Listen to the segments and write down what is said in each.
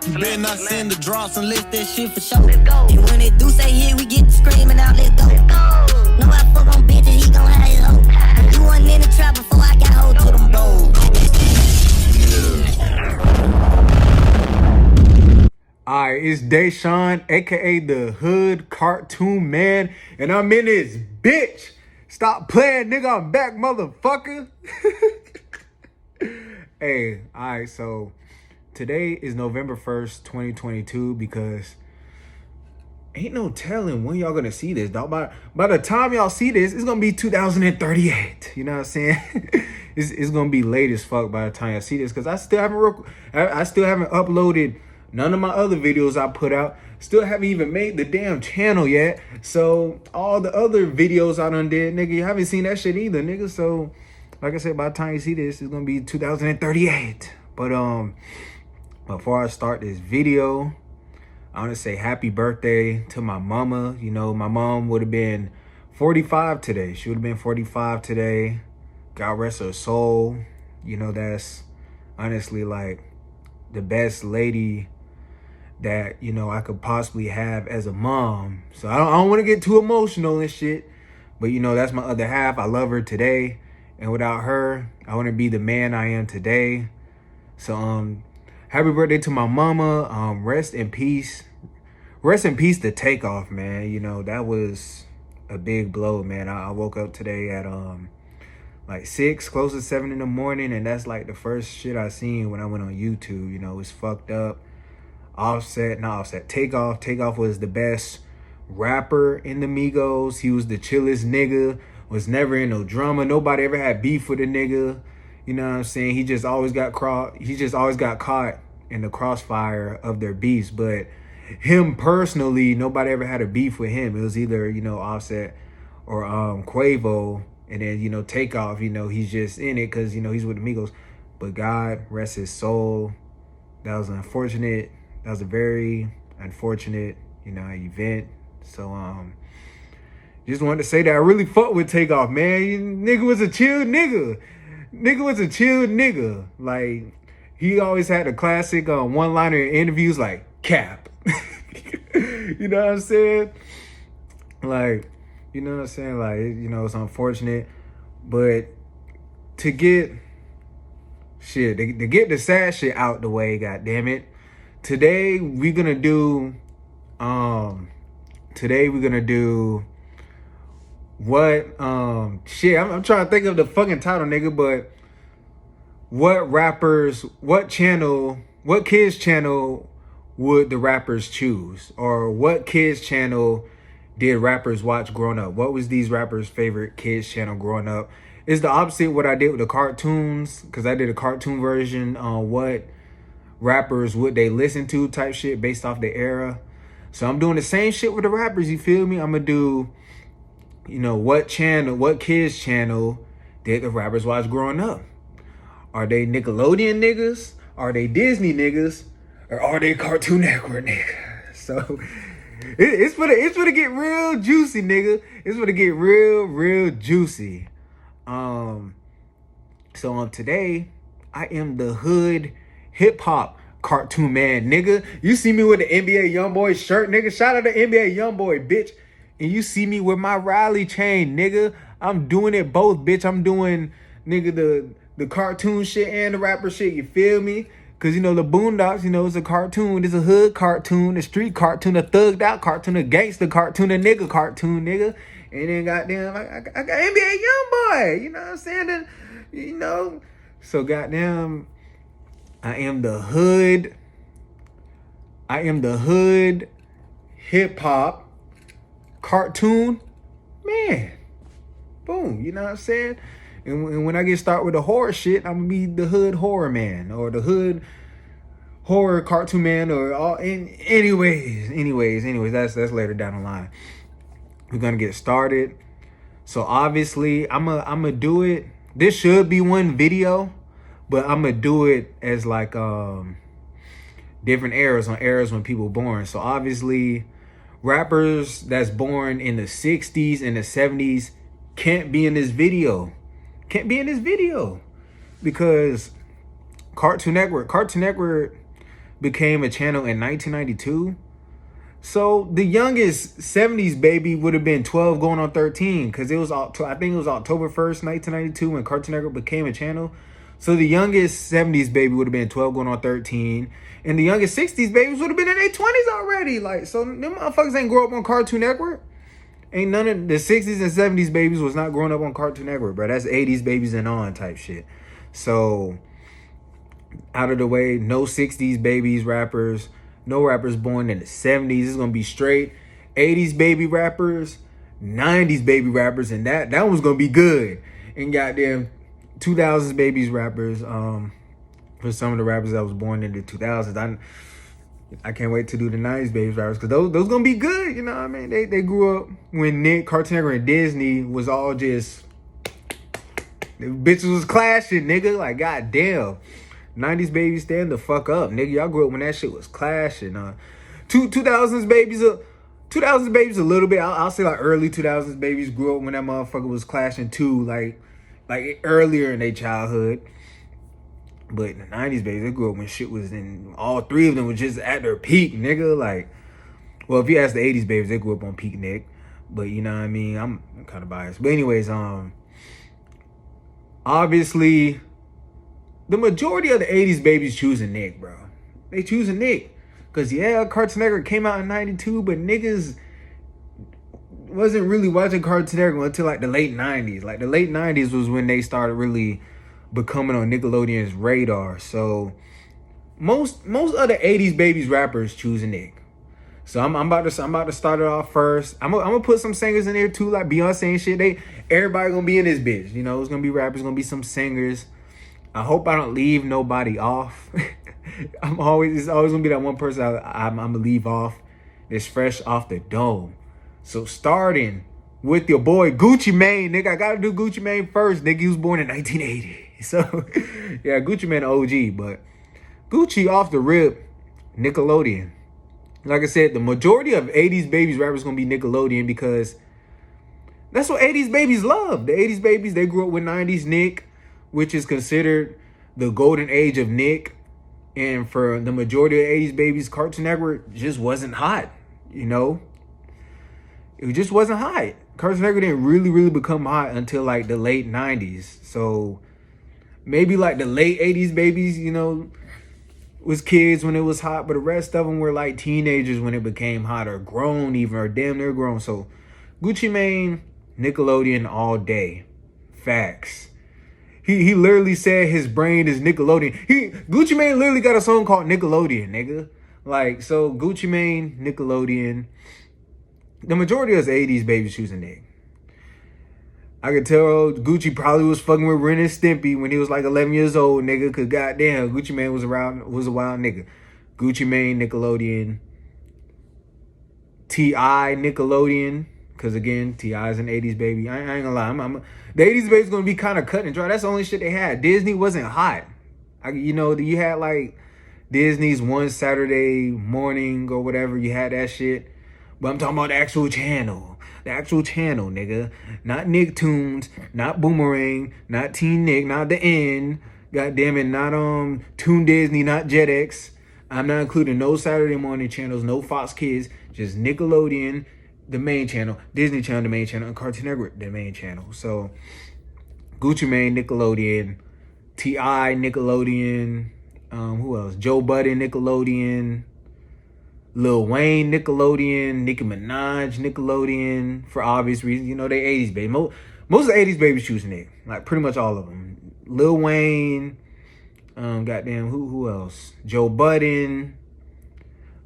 You better not send the drops unless that shit for sure. And when they do say yeah, we get to screaming out, let's go. No, I fuck on bitches, he gon' have his hoe. You wasn't in the trap before I got hold to them bros. Alright, it's Deshaun, aka the Hood Cartoon Man, and I'm in this bitch. Stop playing, nigga. I'm back, motherfucker. Hey, alright, so today is November 1st, 2022, because ain't no telling when y'all gonna see this, dog. By the time y'all see this, it's gonna be 2038. You know what I'm saying? it's gonna be late as fuck by the time y'all see this, because I still haven't uploaded none of my other videos I put out. Still haven't even made the damn channel yet. So all the other videos I done did, nigga, you haven't seen that shit either, nigga. So like I said, by the time you see this, it's gonna be 2038. But before I start this video, I want to say happy birthday to my mama. You know, my mom would have been 45 today. She would have been 45 today. God rest her soul. You know, that's honestly like the best lady that, you know, I could possibly have as a mom. So I don't want to get too emotional and shit. But, you know, that's my other half. I love her today. And without her, I wouldn't be the man I am today. So, happy birthday to my mama. Rest in peace. Rest in peace to Takeoff, man. You know, that was a big blow, man. I woke up today at like 6, close to 7 in the morning, and that's like the first shit I seen when I went on YouTube. You know, it's fucked up. Takeoff. Takeoff was the best rapper in the Migos. He was the chillest nigga. Was never in no drama. Nobody ever had beef with a nigga. You know what I'm saying? He just always got caught in the crossfire of their beefs. But him personally, nobody ever had a beef with him. It was either, you know, Offset or Quavo. And then, you know, Takeoff, you know, he's just in it because, you know, he's with the Migos. But God rest his soul. That was unfortunate. That was a very unfortunate, you know, event. So, just wanted to say that I really fuck with Takeoff, man. Nigga was a chill nigga. Like, he always had a classic one-liner in interviews like, cap. You know what I'm saying? Like, you know what I'm saying? Like, you know, it's unfortunate. But to get the sad shit out the way, goddammit. Today we're gonna do what I'm trying to think of the fucking title, nigga, but what kids channel would the rappers choose? Or what kids channel did rappers watch growing up? What was these rappers' favorite kids channel growing up? It's the opposite of what I did with the cartoons, because I did a cartoon version on what rappers would they listen to type shit based off the era. So I'm doing the same shit with the rappers, you feel me? I'm gonna do, you know, what kids channel did the rappers watch growing up? Are they Nickelodeon niggas? Are they Disney niggas? Or are they Cartoon Network niggas? So it's gonna get real juicy, nigga. It's gonna get real juicy. So today I am the Hood Hip Hop Cartoon Man, nigga. You see me with the NBA Youngboy shirt, nigga. Shout out to NBA Youngboy, bitch. And you see me with my Riley chain, nigga. I'm doing it both, bitch. I'm doing, nigga, the cartoon shit and the rapper shit. You feel me? Because, you know, the Boondocks, you know, it's a cartoon. It's a hood cartoon, a street cartoon, a thugged out cartoon, a gangster cartoon, a nigga cartoon, nigga. And then goddamn, I got NBA Youngboy. You know what I'm saying? You know. So goddamn, I am the hood hip hop cartoon man. Boom. You know what I'm saying? And when I get started with the horror shit, I'm gonna be the hood horror man or the hood horror cartoon man or all. Anyways, that's later down the line. We're gonna get started. So obviously, I'm gonna do it. This should be one video, but I'm gonna do it as like different eras when people were born. So obviously, rappers that's born in the 60s and the 70s can't be in this video. Because Cartoon Network became a channel in 1992. So the youngest 70s baby would have been 12 going on 13 because I think it was October 1st, 1992 when Cartoon Network became a channel. So the youngest 70s baby would have been 12 going on 13. And the youngest 60s babies would have been in their 20s already. Like, so them motherfuckers ain't grow up on Cartoon Network. Ain't none of the 60s and 70s babies was not growing up on Cartoon Network, bro. That's 80s babies and on type shit. So, out of the way, no 60s babies rappers, no rappers born in the 70s. It's going to be straight 80s baby rappers, 90s baby rappers, and that one's going to be good. And goddamn 2000s babies rappers, for some of the rappers that was born in the 2000s. I can't wait to do the 90s babies rappers because those gonna be good, you know what I mean? They grew up when Nick, Cartoon Network, and Disney was all just, the bitches was clashing, nigga. Like, goddamn. 90s babies, stand the fuck up, nigga. Y'all grew up when that shit was clashing. 2000s babies a little bit. I'll say like early 2000s babies grew up when that motherfucker was clashing too, like earlier in their childhood. But in the 90s, baby, they grew up when shit was in, all three of them was just at their peak, nigga. Like, well, if you ask the 80s babies, they grew up on peak Nick. But you know what I mean? I'm kind of biased. But anyways, obviously, the majority of the 80s babies choosing Nick, bro. They choosing Nick. Because, yeah, Cartoon Network came out in 92, but niggas wasn't really watching Cartoon Network until like the late 90s. Like, the late 90s was when they started really becoming on Nickelodeon's radar. So most of the 80s babies rappers choosing Nick. So I'm about to start it off first. I'm gonna put some singers in there too, like Beyonce and shit. Everybody gonna be in this bitch. You know, it's gonna be rappers, gonna be some singers. I hope I don't leave nobody off. It's always gonna be that one person I'm gonna leave off that's fresh off the dome. So starting with your boy Gucci Mane, nigga. I gotta do Gucci Mane first, nigga. He was born in 1980. So, yeah, Gucci Mane OG, but Gucci off the rip, Nickelodeon. Like I said, the majority of 80s babies rappers gonna be Nickelodeon because that's what 80s babies love. The 80s babies, they grew up with 90s Nick, which is considered the golden age of Nick. And for the majority of 80s babies, Cartoon Network just wasn't hot, you know? It just wasn't hot. Cartoon Network didn't really become hot until like the late 90s. So maybe like the late 80s babies, you know, was kids when it was hot, but the rest of them were like teenagers when it became hot, or grown even, or damn near grown. So Gucci Mane, Nickelodeon all day. Facts. He literally said his brain is Nickelodeon. Gucci Mane literally got a song called Nickelodeon, nigga. Like, so Gucci Mane, Nickelodeon. The majority of us 80s babies choosing Nick. I could tell Gucci probably was fucking with Ren and Stimpy when he was like 11 years old, nigga. Cause goddamn, Gucci Mane was a wild nigga. Gucci Mane, Nickelodeon. T.I. Nickelodeon. Cause again, T.I.'s an 80s baby. I ain't gonna lie. The 80s baby's gonna be kind of cut and dry. That's the only shit they had. Disney wasn't hot. You had like Disney's One Saturday Morning or whatever. You had that shit. But I'm talking about the actual channel. The actual channel, nigga. Not Nicktoons, not Boomerang, not Teen Nick, not The N. God damn it, not Toon Disney, not Jetix. I'm not including no Saturday morning channels, no Fox Kids, just Nickelodeon, the main channel, Disney Channel, the main channel, and Cartoon Network, the main channel. So Gucci Mane, Nickelodeon, T.I. Nickelodeon, who else? Joe Budden, Nickelodeon, Lil Wayne, Nickelodeon, Nicki Minaj, Nickelodeon, for obvious reasons. You know, they 80s baby. Most of the 80s babies choose Nick. Like, pretty much all of them. Lil Wayne, goddamn, who else? Joe Budden,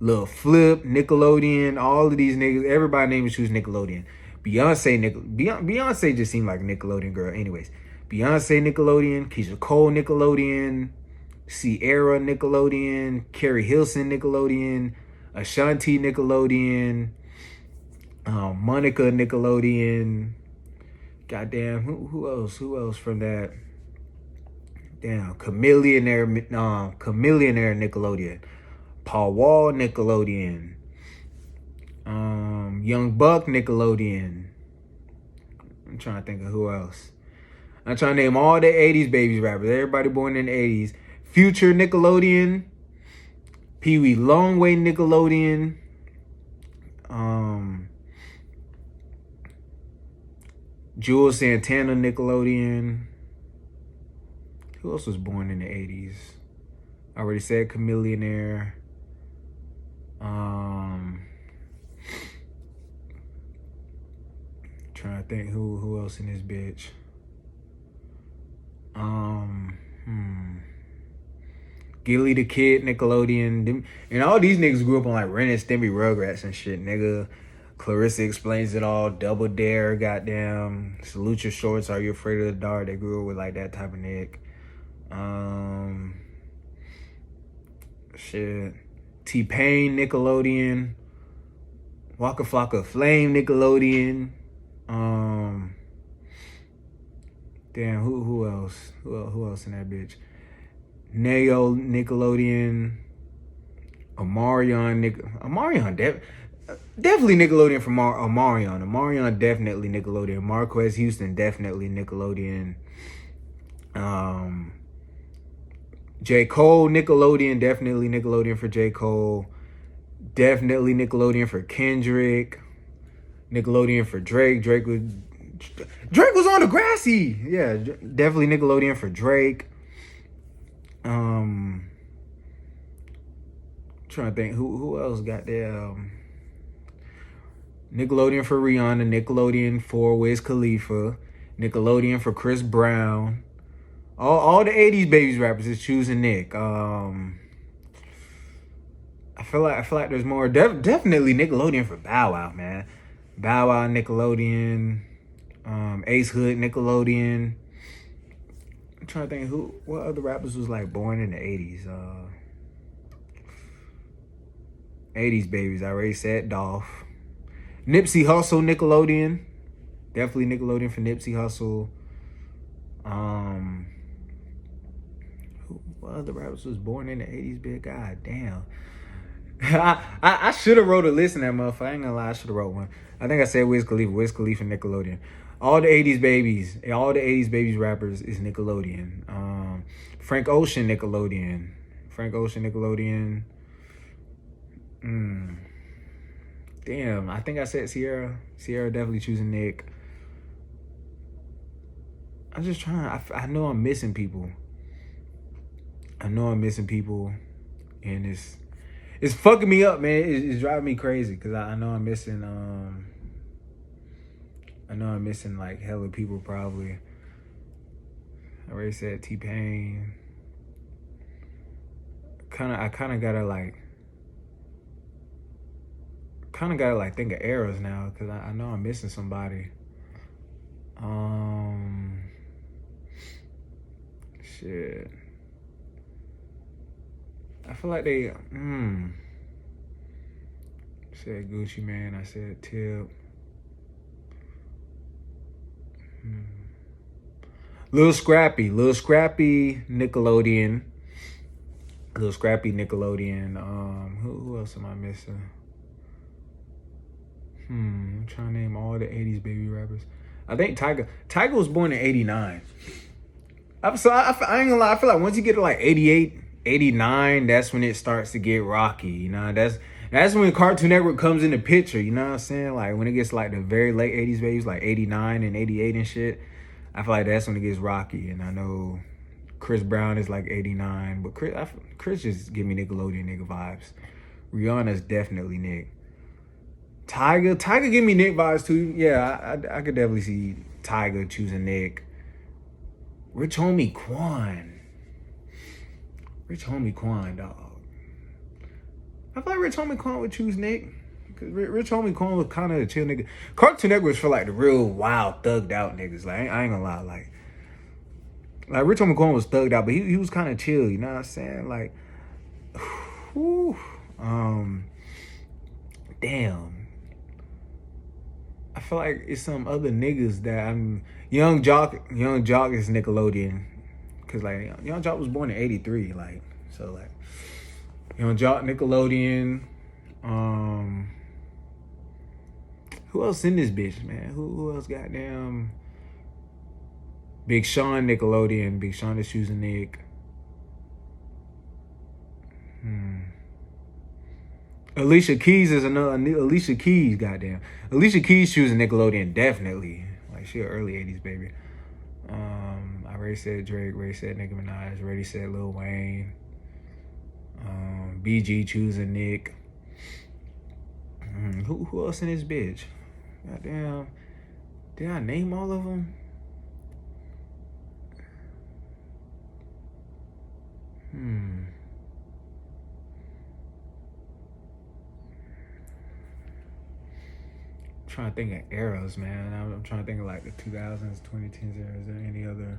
Lil Flip, Nickelodeon, all of these niggas, everybody named choose Nickelodeon. Beyonce just seemed like a Nickelodeon girl. Anyways, Beyonce, Nickelodeon, Keisha Cole, Nickelodeon, Ciara, Nickelodeon, Carrie Hilson, Nickelodeon, Ashanti, Nickelodeon, Monica, Nickelodeon. Goddamn, who else? Who else from that? Damn, Chameleonaire, Nickelodeon. Paul Wall, Nickelodeon. Young Buck, Nickelodeon. I'm trying to think of who else. I'm trying to name all the 80s babies rappers. Everybody born in the 80s. Future, Nickelodeon. Pee Wee Longway Nickelodeon. Jules Santana Nickelodeon. Who else was born in the 80s? I already said Chameleonaire. Trying to think who else in this bitch. Gilly the Kid Nickelodeon. And all these niggas grew up on like Ren and Stimpy, Rugrats and shit, nigga. Clarissa Explains It All, Double Dare, goddamn. Salute Your Shorts, Are You Afraid of the Dark? They grew up with like that type of nick. Shit. T-Pain Nickelodeon. Waka Flocka Flame Nickelodeon. Damn, who else? Who else in that bitch? Neo Nickelodeon. Omarion definitely Nickelodeon from Omarion. Omarion definitely Nickelodeon. Marquez Houston definitely Nickelodeon. J. Cole Nickelodeon, definitely Nickelodeon for J. Cole. Definitely Nickelodeon for Kendrick. Nickelodeon for Drake. Drake was on the Grassy. Yeah, definitely Nickelodeon for Drake. Trying to think who else got there. Nickelodeon for Rihanna. Nickelodeon for Wiz Khalifa. Nickelodeon for Chris Brown. All the 80s babies rappers is choosing Nick. I feel like there's more. Definitely Nickelodeon for Bow Wow, man. Bow Wow Nickelodeon. Ace Hood Nickelodeon. I'm trying to think what other rappers was like born in the 80s. 80s babies. I already said Dolph. Nipsey Hussle Nickelodeon. Definitely Nickelodeon for Nipsey Hussle. What other rappers was born in the 80s, bitch? God damn. I should have wrote a list in that motherfucker. I ain't gonna lie, I should have wrote one. I think I said Wiz Khalifa Nickelodeon. All the 80s babies rappers is Nickelodeon. Frank Ocean Nickelodeon. Damn, I think I said Sierra. Sierra definitely choosing Nick. I'm just trying. I know I'm missing people. And it's fucking me up, man. It's driving me crazy because I know I'm missing. I know I'm missing like hella people probably. I already said T-Pain. I kind of gotta think of eras now because I know I'm missing somebody. Shit. I feel like they said Gucci Mane. I said Tip. Lil Scrappy Nickelodeon. Who else am I missing? I'm trying to name all the 80s baby rappers. I think Tyga was born in 89. I ain't gonna lie, I feel like once you get to like 88, 89, that's when it starts to get rocky. You know, that's when Cartoon Network comes in the picture. You know what I'm saying? Like when it gets like the very late 80s babies, like 89 and 88 and shit, I feel like that's when it gets rocky. And I know Chris Brown is like 89, but Chris just give me Nickelodeon nigga vibes. Rihanna's definitely Nick. Tyga give me Nick vibes too. Yeah, I could definitely see Tyga choosing Nick. Rich Homie Quan, dog. I feel like Rich Homie Quan would choose Nick. Cause Rich Homie Quan was kind of a chill nigga. Cartoon Network was for like the real wild, thugged out niggas. Like I ain't gonna lie, like Rich Homie Quan was thugged out, but he was kind of chill. You know what I'm saying? Like, whew, damn. I feel like it's some other niggas that I'm. Young Jock is Nickelodeon, cause like Young Jock was born in '83, like so like Young Jock Nickelodeon. Who else in this bitch, man? Who else? Goddamn. Big Sean Nickelodeon. Big Sean is choosing Nick. Alicia Keys is another. Alicia Keys, goddamn. Alicia Keys choosing Nickelodeon definitely. Like she an early '80s baby. I already said Drake. Already said Nicki Minaj. Already said Lil Wayne. BG choosing Nick. Who else in this bitch? Goddamn. Did I name all of them? Trying to think of eras, man. I'm trying to think of like the 2000s, 2010s era. Is there any other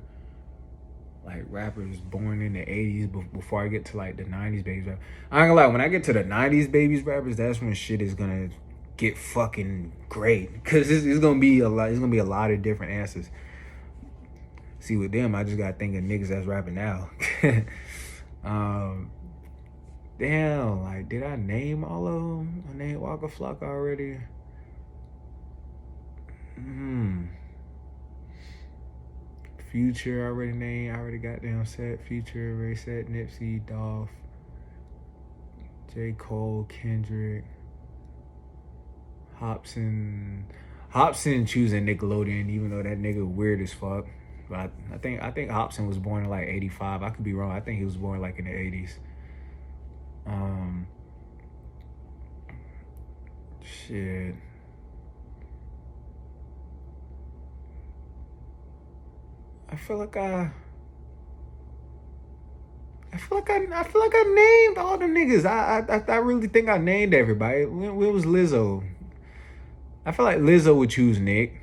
like rappers born in the 80s before I get to like the 90s babies rap? I ain't gonna lie, when I get to the 90s babies rappers, that's when shit is gonna get fucking great. Cause it's gonna be a lot. It's gonna be a lot of different answers. See, with them, I just gotta think of niggas that's rapping now. Damn, like did I name all of them? I named Waka Flocka already. Future already named. I already got them set. Future already set. Nipsey, Dolph, J. Cole, Kendrick, Hopsin. Hopsin choosing Nickelodeon, even though that nigga weird as fuck. But I think Hopsin was born in like '85. I could be wrong. I think he was born like in the '80s. Shit. I feel like I named all the niggas. I really think I named everybody. Where was Lizzo? I feel like Lizzo would choose Nick.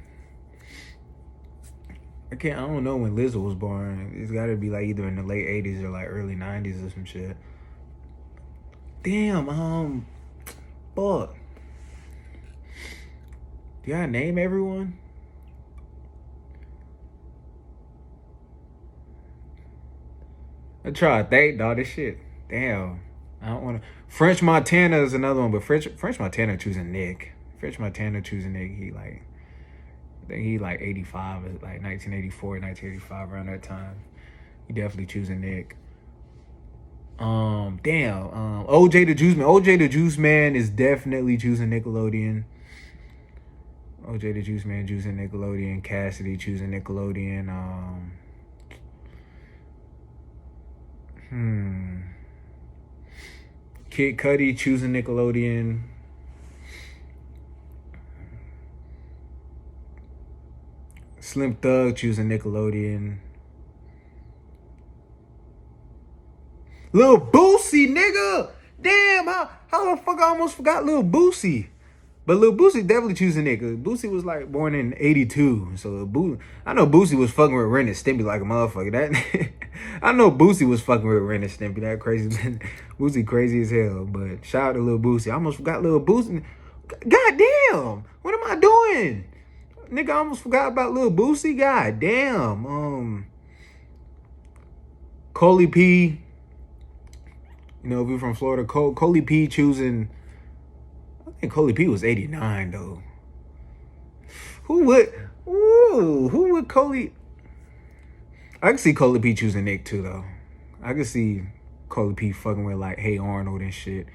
I don't know when Lizzo was born. It's got to be like either in the late '80s or like early '90s or some shit. Damn. Fuck. Did I name everyone? I try to think, dog. This shit. Damn. I don't want to. French Montana is another one, but French Montana choosing Nick. French Montana choosing Nick. I think he like 85, like 1984, 1985, around that time. He definitely choosing Nick. OJ the Juice Man. OJ the Juice Man is definitely choosing Nickelodeon. OJ the Juice Man choosing Nickelodeon. Cassidy choosing Nickelodeon. Kid Cudi choosing Nickelodeon. Slim Thug choosing Nickelodeon. Lil Boosie, nigga! Damn, how the fuck I almost forgot Lil Boosie? But Lil Boosie definitely choosing nigga. Boosie was like born in '82, so I know Boosie was fucking with Ren and Stimpy like a motherfucker. That I know Boosie was fucking with Ren and Stimpy. That crazy man. Boosie crazy as hell. But shout out to Lil Boosie. I almost forgot Lil Boosie. God damn, what am I doing? Nigga, I almost forgot about Lil Boosie. God damn. Coley P. You know, if you're from Florida, Coley P choosing. I think Coley P was 89 though. Who would Coley? I can see Coley P choosing Nick too though. I can see Coley P fucking with like Hey Arnold and shit,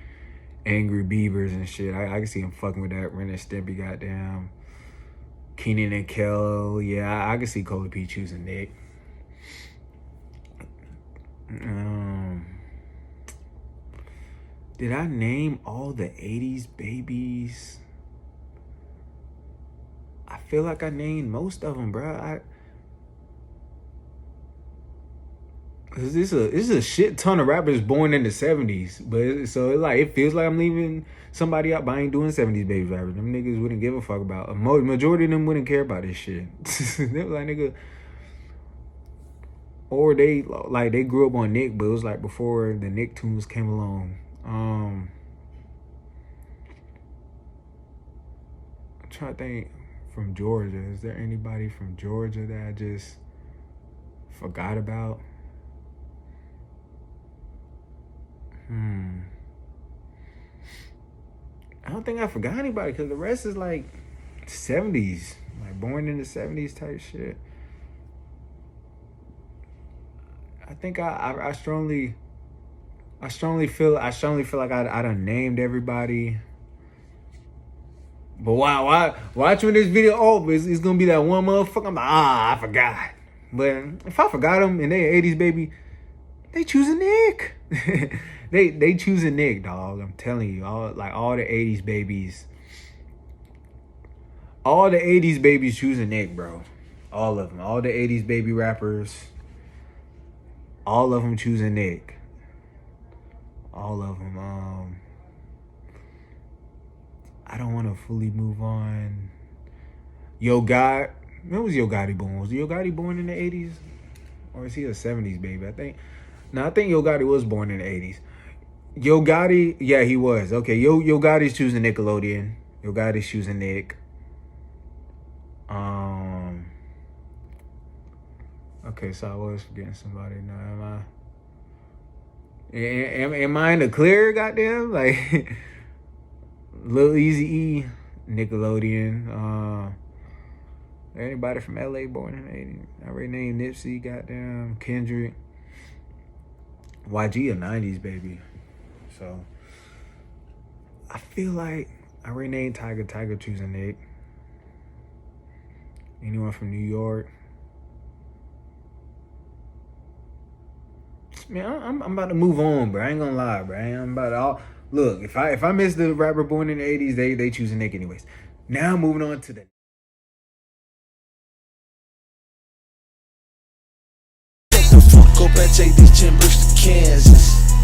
Angry Beavers and shit. I can see him fucking with that Ren and Stimpy, goddamn. Kenan and Kel. Yeah, I can see Coley P choosing Nick. Did I name all the 80s babies? I feel like I named most of them, bro. Cause this is a shit ton of rappers born in the 70s, but so it feels like I'm leaving somebody out, but I ain't doing 70s baby rappers. Them niggas wouldn't give a fuck about. Majority of them wouldn't care about this shit. They was like, nigga, or they grew up on Nick, but it was like before the Nick tunes came along. I'm trying to think from Georgia. Is there anybody from Georgia that I just forgot about? I don't think I forgot anybody because the rest is like 70s, like born in the 70s type shit. I think I strongly I strongly feel like I done named everybody. But watch when this video over, it's gonna be that one motherfucker. I'm like, I forgot. But if I forgot them and they 80s baby, they choosing Nick. they choosing Nick, dog. I'm telling you, all the 80s babies. All the 80s babies choosing Nick, bro. All of them. All the 80s baby rappers. All of them choosing Nick. All of them. I don't want to fully move on. Yo God. When was Yo Gotti born? Was Yo Gotti born in the 80s? Or is he a 70s baby? I think Yo Gotti was born in the 80s. Yo Gotti, yeah, he was. Okay, Yo Gotti's choosing Nickelodeon. Yo Gotti's choosing Nick. Okay, so I was forgetting somebody. Now am I in the clear? Goddamn, like Lil Easy E, Nickelodeon. Anybody from LA born in the 80s? I already named Nipsey. Goddamn, Kendrick. YG a 90s baby. So I feel like I already named Tiger. Tiger choosing Nick. Anyone from New York? Man, I'm about to move on, bro. I ain't gonna lie, bro. I'm about to look. If I miss the rapper born in the 80s, they choosing Nick anyways. Now moving on to the. Take the fuck up and take these timbers to Kansas.